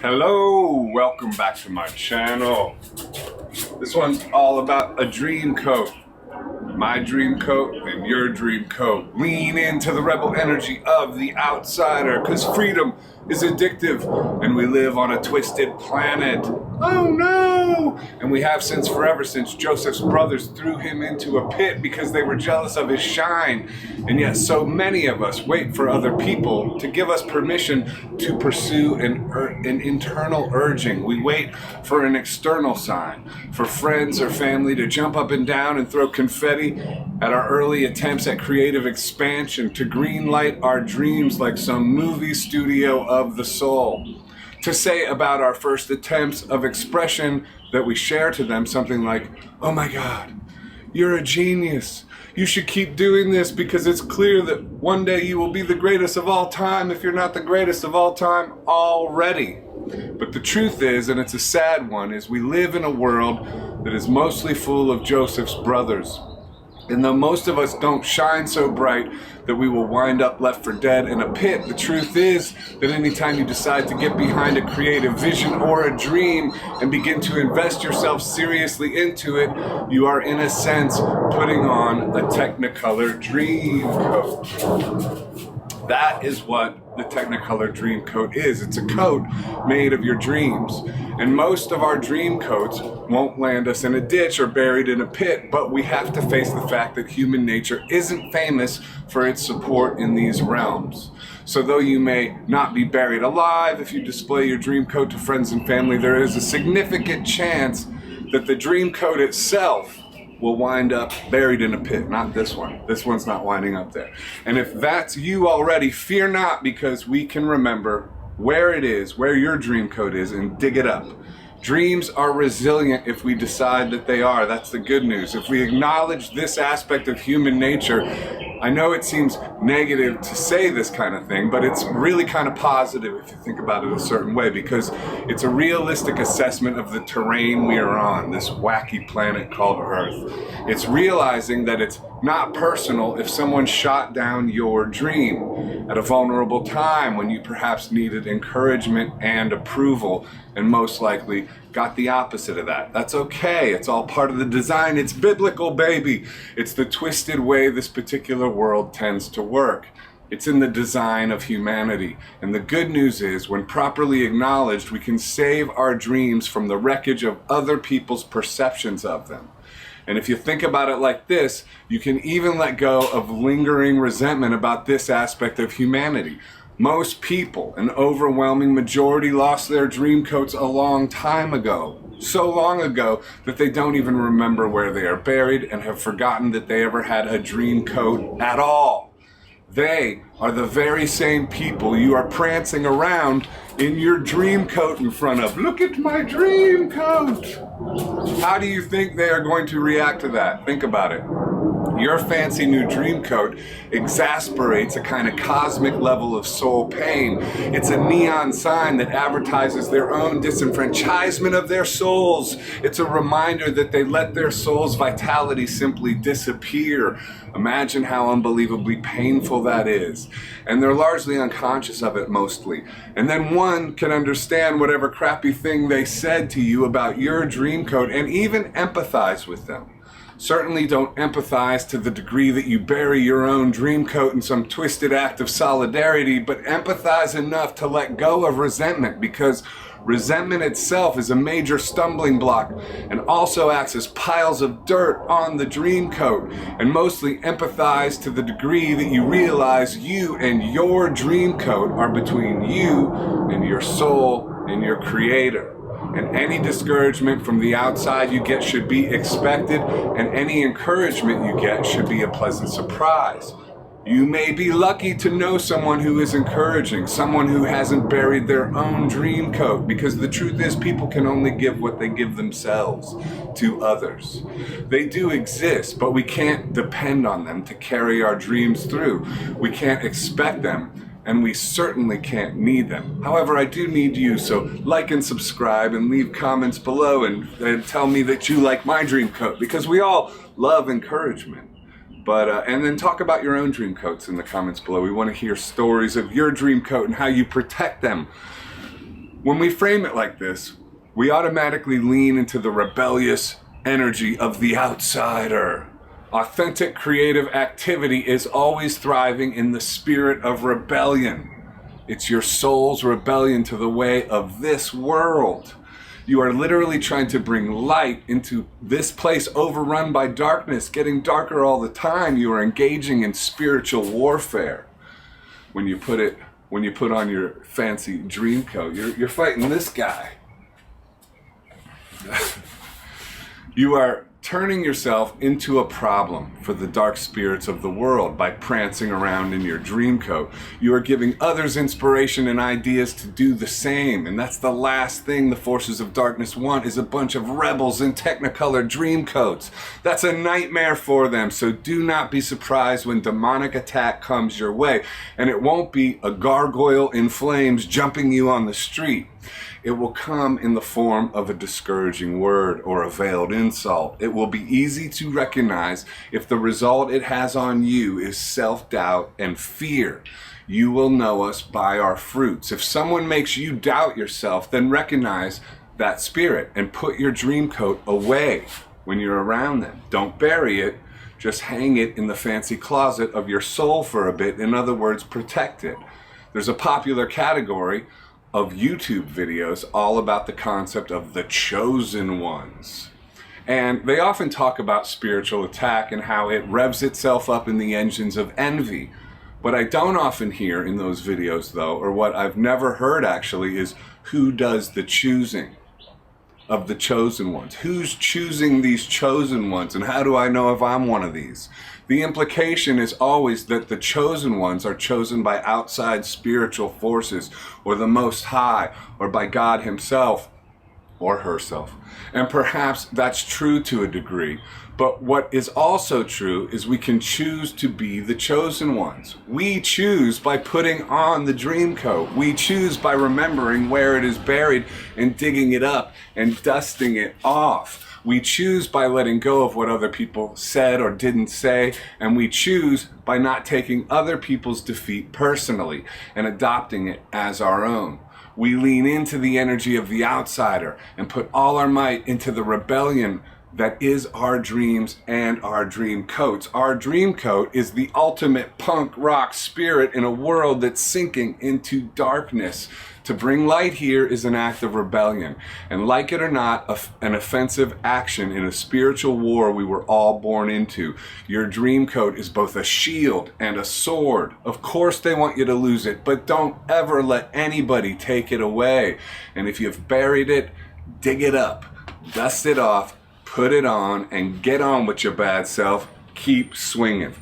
Hello, welcome back to my channel. This one's all about a dream coat. My dream coat and your dream coat. Lean into the rebel energy of the outsider, because freedom is addictive and we live on a twisted planet. Oh no! And we have since forever, since Joseph's brothers threw him into a pit because they were jealous of his shine. And yet so many of us wait for other people to give us permission to pursue an internal urging. We wait for an external sign, for friends or family to jump up and down and throw confetti at our early attempts at creative expansion, to greenlight our dreams like some movie studio of the soul. To say about our first attempts of expression that we share to them something like, "Oh my God, you're a genius. You should keep doing this because it's clear that one day you will be the greatest of all time if you're not the greatest of all time already." But the truth is, and it's a sad one, is we live in a world that is mostly full of Joseph's brothers. And though most of us don't shine so bright that we will wind up left for dead in a pit, the truth is that anytime you decide to get behind a creative vision or a dream and begin to invest yourself seriously into it, you are in a sense putting on a Technicolor dream coat. That is what the Technicolor dream coat is. It's a coat made of your dreams. And most of our dream coats won't land us in a ditch or buried in a pit, but we have to face the fact that human nature isn't famous for its support in these realms. So though you may not be buried alive, if you display your dream coat to friends and family, there is a significant chance that the dream coat itself will wind up buried in a pit. Not this one. This one's not winding up there. And if that's you already, fear not, because we can remember where it is, where your dream coat is, and dig it up. Dreams are resilient if we decide that they are. That's the good news. If we acknowledge this aspect of human nature, I know it seems negative to say this kind of thing, but it's really kind of positive if you think about it a certain way, because it's a realistic assessment of the terrain we are on, this wacky planet called Earth. It's realizing that it's not personal if someone shot down your dream at a vulnerable time when you perhaps needed encouragement and approval, and most likely got the opposite of that. That's okay. It's all part of the design. It's biblical, baby. It's the twisted way this particular world tends to work. It's in the design of humanity. And the good news is, when properly acknowledged, we can save our dreams from the wreckage of other people's perceptions of them. And if you think about it like this, you can even let go of lingering resentment about this aspect of humanity. Most people, an overwhelming majority, lost their dream coats a long time ago. So long ago that they don't even remember where they are buried and have forgotten that they ever had a dream coat at all. They are the very same people you are prancing around in your dream coat in front of. Look at my dream coat! How do you think they are going to react to that? Think about it. Your fancy new dream coat exasperates a kind of cosmic level of soul pain. It's a neon sign that advertises their own disenfranchisement of their souls. It's a reminder that they let their soul's vitality simply disappear. Imagine how unbelievably painful that is. And they're largely unconscious of it mostly. And then one can understand whatever crappy thing they said to you about your dream coat and even empathize with them. Certainly don't empathize to the degree that you bury your own dream coat in some twisted act of solidarity, but empathize enough to let go of resentment, because resentment itself is a major stumbling block and also acts as piles of dirt on the dream coat. And mostly empathize to the degree that you realize you and your dream coat are between you and your soul and your creator. And any discouragement from the outside you get should be expected, and any encouragement you get should be a pleasant surprise. You may be lucky to know someone who is encouraging, someone who hasn't buried their own dream coat, because the truth is, people can only give what they give themselves to others. They do exist, but we can't depend on them to carry our dreams through. We can't expect them, and we certainly can't need them. However, I do need you, so like and subscribe and leave comments below and tell me that you like my dream coat, because we all love encouragement. And then talk about your own dream coats in the comments below. We want to hear stories of your dream coat and how you protect them. When we frame it like this, we automatically lean into the rebellious energy of the outsider. Authentic creative activity is always thriving in the spirit of rebellion. It's your soul's rebellion to the way of this world. You are literally trying to bring light into this place overrun by darkness, getting darker all the time. You are engaging in spiritual warfare. When you put on your fancy dream coat, you're fighting this guy. You are turning yourself into a problem for the dark spirits of the world by prancing around in your dream coat. You are giving others inspiration and ideas to do the same, and that's the last thing the forces of darkness want, is a bunch of rebels in technicolor dream coats. That's a nightmare for them, so do not be surprised when demonic attack comes your way, and it won't be a gargoyle in flames jumping you on the street. It will come in the form of a discouraging word or a veiled insult. It will be easy to recognize if the result it has on you is self-doubt and fear. You will know us by our fruits. If someone makes you doubt yourself, then recognize that spirit and put your dream coat away when you're around them. Don't bury it. Just hang it in the fancy closet of your soul for a bit. In other words, protect it. There's a popular category of YouTube videos all about the concept of the chosen ones. And they often talk about spiritual attack and how it revs itself up in the engines of envy. What I don't often hear in those videos, though, or what I've never heard actually, is who does the choosing of the chosen ones. Who's choosing these chosen ones, and how do I know if I'm one of these? The implication is always that the chosen ones are chosen by outside spiritual forces, or the Most High, or by God Himself or herself. And perhaps that's true to a degree. But what is also true is we can choose to be the chosen ones. We choose by putting on the dream coat. We choose by remembering where it is buried and digging it up and dusting it off. We choose by letting go of what other people said or didn't say, and we choose by not taking other people's defeat personally and adopting it as our own. We lean into the energy of the outsider and put all our might into the rebellion that is our dreams and our dream coats. Our dream coat is the ultimate punk rock spirit in a world that's sinking into darkness. To bring light here is an act of rebellion, and like it or not, an offensive action in a spiritual war we were all born into. Your dream coat is both a shield and a sword. Of course they want you to lose it, but don't ever let anybody take it away. And if you've buried it, dig it up, dust it off, put it on, and get on with your bad self. Keep swinging.